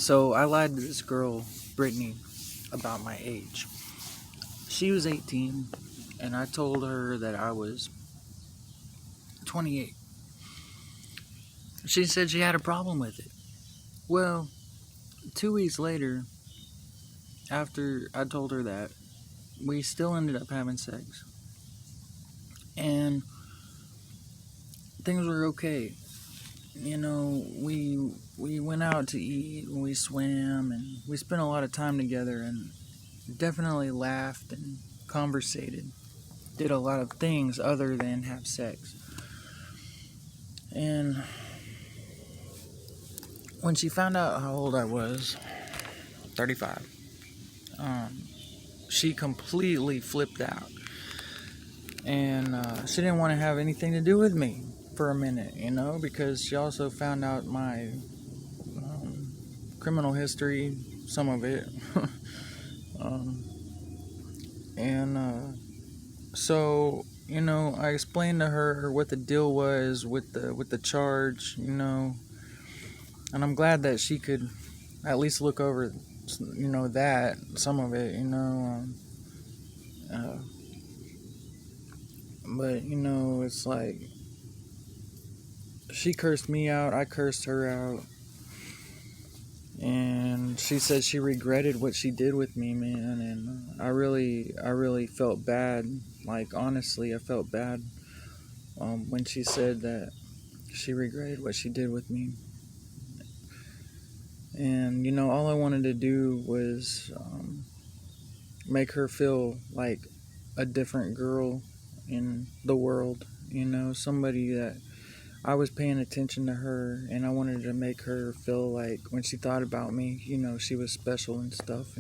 So I lied to this girl, Britthany, about my age. She was 18, and I told her that I was 28. She said she had a problem with it. Well, 2 weeks later, after I told her that, we still ended up having sex. And things were okay. We went out to eat and we swam and we spent a lot of time together and definitely laughed and conversated. Did a lot of things other than have sex. And when she found out how old I was, 35, she completely flipped out. And she didn't want to have anything to do with me for a minute, because she also found out my criminal history, some of it. um, and so, I explained to her what the deal was with the charge, and I'm glad that she could at least look over, that some of it, but it's like she cursed me out, I cursed her out, and she said she regretted what she did with me, man, and I really felt bad. Like, honestly, I felt bad when she said that she regretted what she did with me. And all I wanted to do was make her feel like a different girl in the world, somebody that I was paying attention to her, and I wanted to make her feel like when she thought about me, she was special and stuff.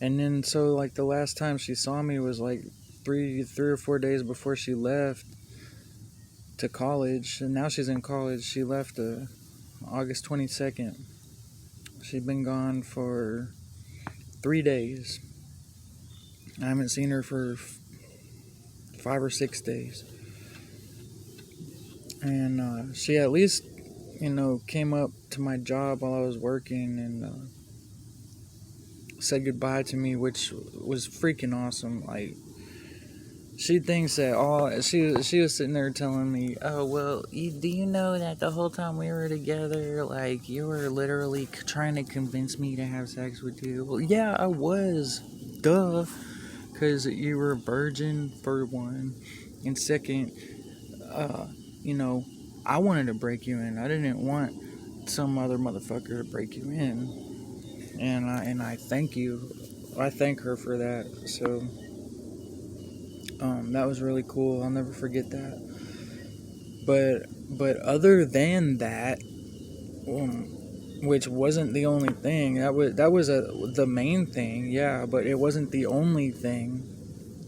And then, so, like, the last time she saw me was like three or 4 days before she left to college, and now she's in college. She left August 22nd. She'd been gone for 3 days. I haven't seen her for 5 or 6 days. And she at least, came up to my job while I was working and said goodbye to me, which was freaking awesome. Like, she thinks that she was sitting there telling me, oh, well, do you know that the whole time we were together, like, you were literally trying to convince me to have sex with you? Well, yeah, I was. Duh. Because you were a virgin, for one. And second, I wanted to break you in. I didn't want some other motherfucker to break you in. And I thank you. I thank her for that. So, that was really cool. I'll never forget that. But other than that, which wasn't the only thing. That was the main thing, yeah. But it wasn't the only thing.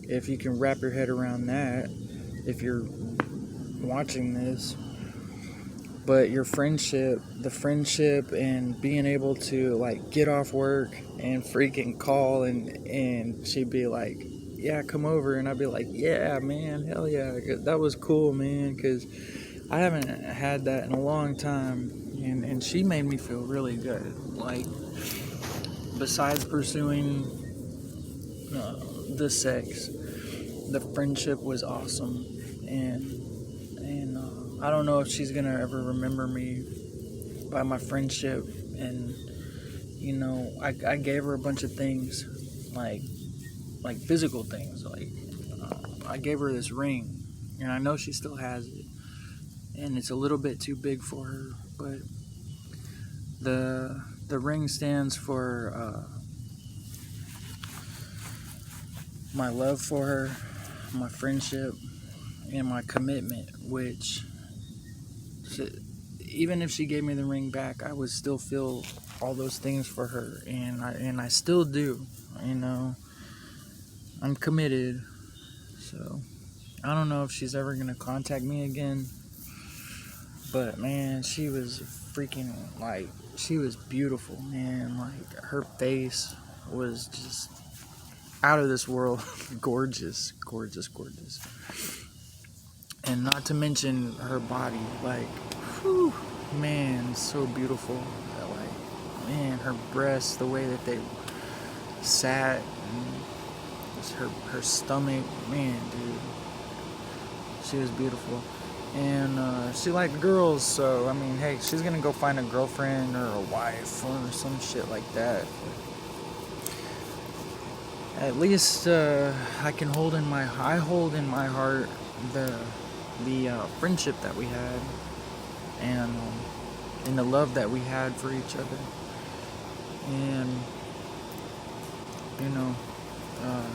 If you can wrap your head around that, if you're watching this. But the friendship, and being able to, like, get off work and freaking call, and she'd be like, yeah, come over, and I'd be like, yeah, man, hell yeah, that was cool, man, because I haven't had that in a long time, and she made me feel really good. Like, besides pursuing the sex, the friendship was awesome, and I don't know if she's gonna ever remember me by my friendship. And I gave her a bunch of things, like physical things. Like, I gave her this ring, and I know she still has it, and it's a little bit too big for her, but the ring stands for my love for her, my friendship, and my commitment, which, even if she gave me the ring back, I would still feel all those things for her, and I still do. I'm committed. So I don't know if she's ever gonna contact me again, but man, she was freaking, like, she was beautiful, man. Like, her face was just out of this world. Gorgeous. And not to mention her body, like, whew, man, so beautiful. Like, man, her breasts, the way that they sat, and just her stomach, man, dude, she was beautiful. And she liked girls, so I mean, hey, she's gonna go find a girlfriend or a wife or some shit like that. At least I hold in my heart the friendship that we had, and the love that we had for each other. And you know, uh,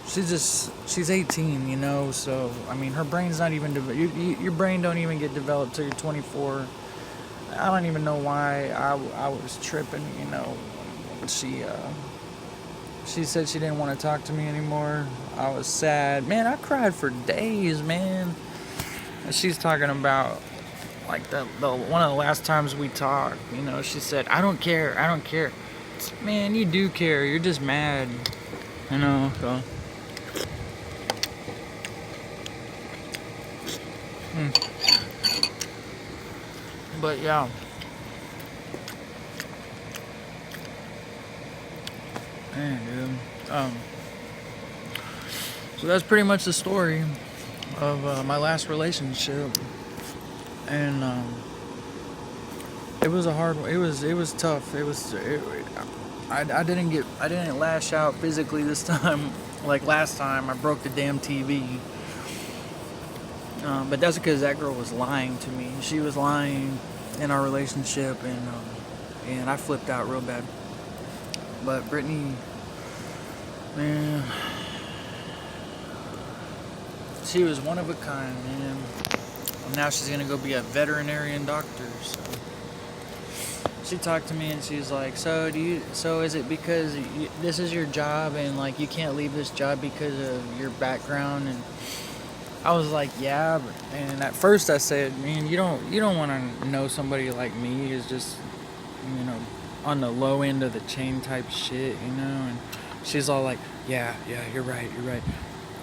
she's 18, you know, so I mean, her brain's not even your brain don't even get developed till you're 24. I don't even know why I was tripping, you know, when she said she didn't want to talk to me anymore. I was sad, man. I cried for days, man. And she's talking about like the one of the last times we talked, you know, she said, I don't care. Man, you do care, you're just mad, you know. So but yeah, man, dude. So that's pretty much the story of my last relationship, and it was a hard one. It was tough. I didn't lash out physically this time like last time. I broke the damn TV. But that's because that girl was lying to me. She was lying in our relationship, and I flipped out real bad. But Britthany, man, she was one of a kind, man. And now she's gonna go be a veterinarian doctor. So she talked to me and she's like, so is it because this is your job and like you can't leave this job because of your background? And I was like, yeah, and at first I said, man, you don't want to know somebody like me is just, you know, on the low end of the chain type shit, you know. And she's all like, yeah, you're right.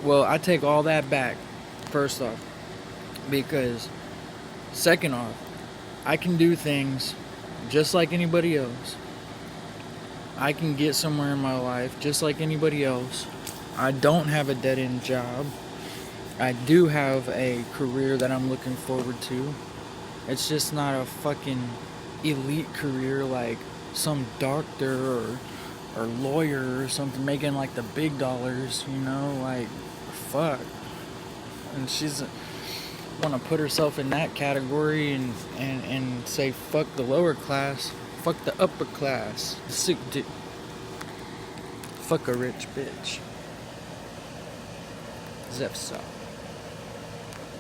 Well, I take all that back, first off, because second off, I can do things just like anybody else. I can get somewhere in my life just like anybody else. I don't have a dead-end job. I do have a career that I'm looking forward to. It's just not a fucking elite career like some doctor or lawyer or something making like the big dollars, you know, like fuck. And she's want to put herself in that category and say fuck the lower class, fuck the upper class, sick dick, fuck a rich bitch. Zepso.